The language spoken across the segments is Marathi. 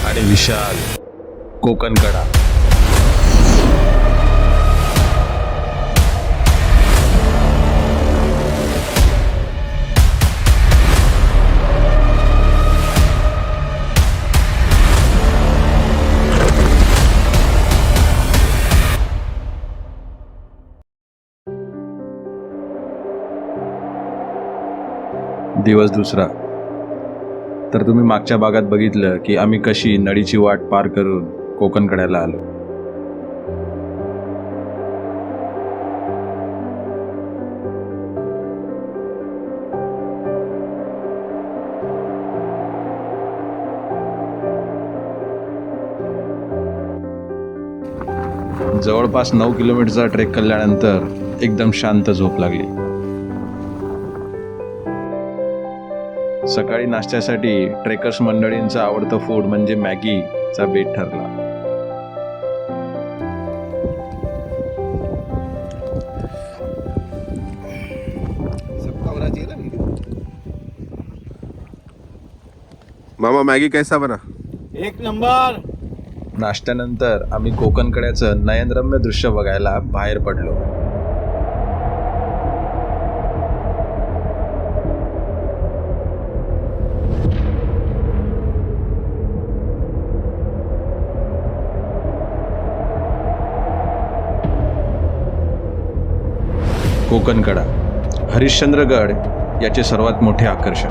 आणि विशाल कोकण कडा. दिवस दुसरा. तर तुम्ही मागच्या भागात बघितलं की आम्ही कशी नदीची वाट पार करून कोकण कड्याला आलो. जवळपास 9 किलोमीटरचा ट्रेक केल्यानंतर एकदम शांत झोप लागली. सकाळी नाश्त्यासाठी ट्रेकर्स मंडळींचा आवडतं फूड म्हणजे मॅगीचा बेत ठरला. मामा मैगी कैसा बना? एक नंबर. नाश्त्यानंतर आम्ही कोकण कड्याचं नयनरम्य दृश्य बघायला बाहेर पडलो. कोकण कडा, हरिश्चंद्रगड याचे सर्वात मोठे आकर्षण.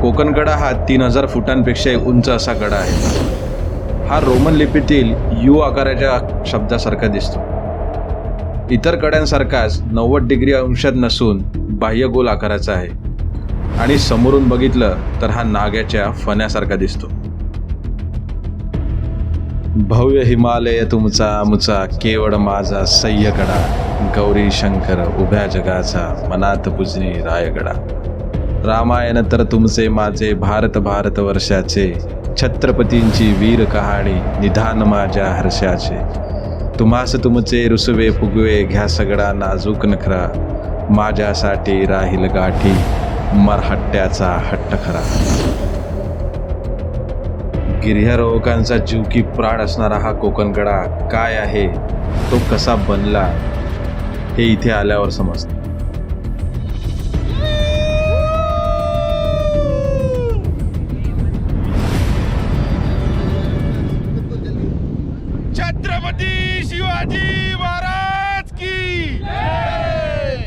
कोकण कडा हा 3000 फुटांपेक्षा उंच असा कडा आहे. हा रोमन लिपीतील यू आकाराच्या शब्दासारखा दिसतो. इतर कड्यांसारखाच 90 डिग्री अंशात नसून बाह्य गोल आकाराचा आहे आणि समोरून बघितलं तर हा नाग्याच्या फण्यासारखा दिसतो. भव्य हिमालय तुमचा आमचा केवळ माझा सह्यकडा, गौरी शंकर उभ्या जगाचा मनात पूजनी रायगडा. रामायण तर तुमचे माझे भारत भारत वर्षाचे, छत्रपतींची वीर कहाणी निधान माझ्या हर्षाचे. तुम्हास तुमचे रुसवे फुगवे घ्या सगळा नाजूक नखरा, माझ्यासाठी राहील गाठी मरहट्ट्याचा हट्ट खरा. गिर्यारोहकांचा जीव की प्राण असणारा हा कोकण कडा काय आहे, तो कसा बनला, हे इथे आल्यावर समजतं. छत्रपती शिवाजी महाराज की जय.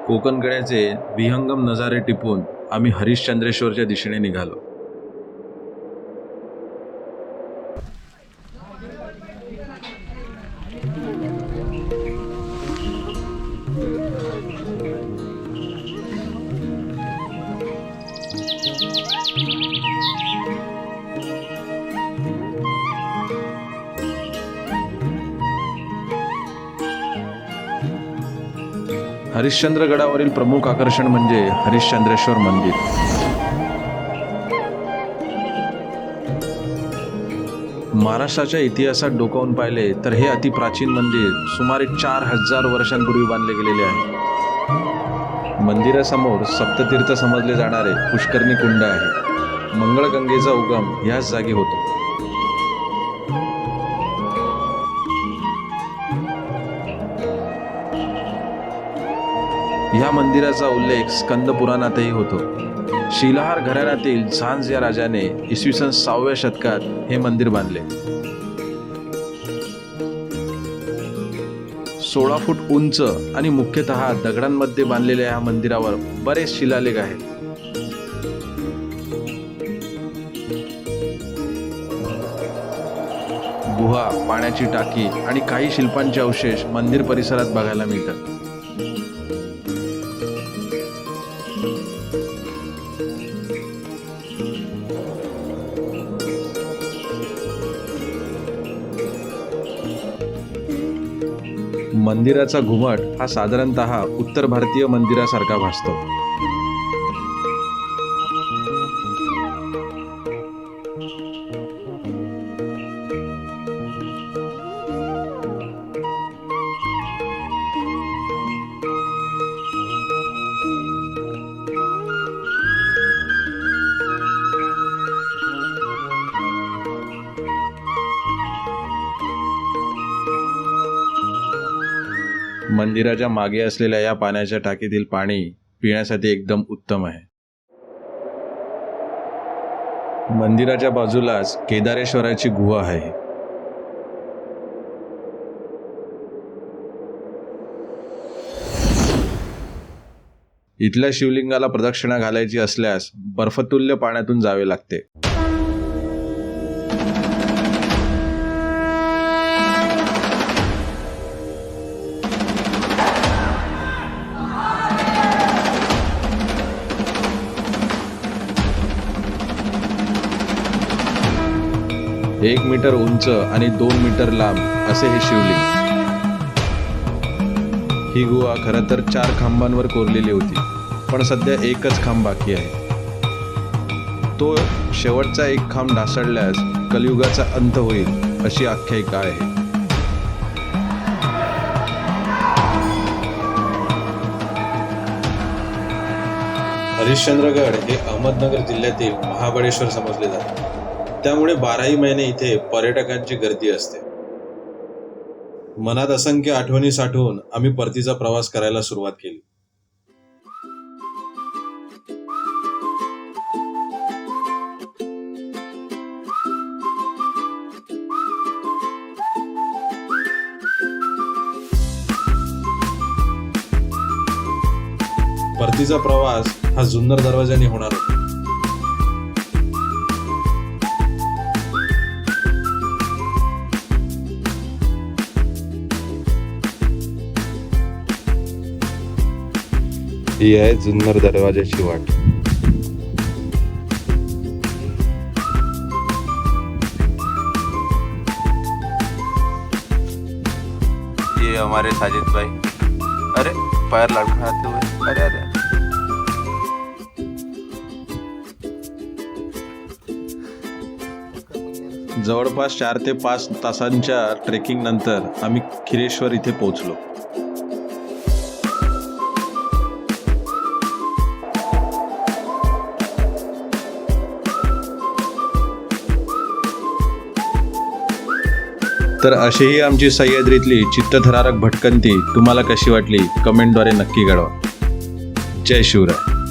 कोकण कड्याचे विहंगम नजारे टिपून आम्ही हरिश्चंद्रेश्वरच्या दिशेने निघालो. हरिश्चंद्रगडावरील प्रमुख आकर्षण म्हणजे हरिश्चंद्रेश्वर मंदिर. महाराष्ट्राच्या इतिहासात डोकावून पाहिले तर हे अतिप्राचीन मंदिर सुमारे 4000 वर्षांपूर्वी बांधले गेलेले आहे. मंदिरासमोर सप्ततीर्थ समजले जाणारे पुष्करणी कुंड आहे. मंगळगंगेचा उगम ह्याच जागी होतो. ह्या मंदिराचा उल्लेख स्कंद पुराणातही होतो. शिलाहार घराण्यातील झांज या राजाने इसवी सन 6व्या शतकात हे मंदिर बांधले. 16 फूट उंच आणि मुख्यतः दगडांमध्ये बांधलेल्या या मंदिरावर बरेच शिलालेख आहेत. गुहा, पाण्याची टाकी आणि काही शिल्पांचे अवशेष मंदिर परिसरात बघायला मिळतात. मंदिराचा घुमट हा साधारणतः उत्तर भारतीय मंदिरासारखा भासतो. मंदिराच्या मागे असलेल्या या पाण्याच्या टाकीतील पाणी पिण्यासाठी एकदम उत्तम आहे. मंदिराच्या बाजूलाच केदारेश्वराची गुहा आहे. इथल्या शिवलिंगाला प्रदक्षिणा घालायची असल्यास बर्फतुल्य पाण्यातून जावे लागते. एक मीटर उंच आणि 2 मीटर लांब असे हे शिवलिंग. ही गुहा खरं तर 4 खांबांवर कोरलेली होती, पण सध्या एकच खांब बाकी आहे. तो शेवटचा एक खांब ढासळल्यास कलियुगाचा अंत होईल अशी आख्यायिका आहे. हरिश्चंद्रगड हे अहमदनगर जिल्ह्यातील महाबळेश्वर समजले जाते. त्यामुळे 12ही महिने इथे पर्यटकांची गर्दी असते. मनात असंख्य आठवणी साठवून आम्ही परतीचा प्रवास करायला सुरुवात केली. परतीचा प्रवास हा जुन्नर दरवाजाने होणार होता. ही आहे जुन्नर दरवाजाची वाट. ये हमारे साजिद भाई. अरे पैर लड़खड़ाते हुए. अरे अरे जवळपास 4 ते 5 तासांच्या ट्रेकिंग नंतर आम्ही खिरेश्वर इथे पोहोचलो. तर अशीही आमची सह्याद्रीतली चित्तथरारक भटकंती तुम्हाला कशी वाटली कमेंटद्वारे नक्की कळवा. जय शिवराय.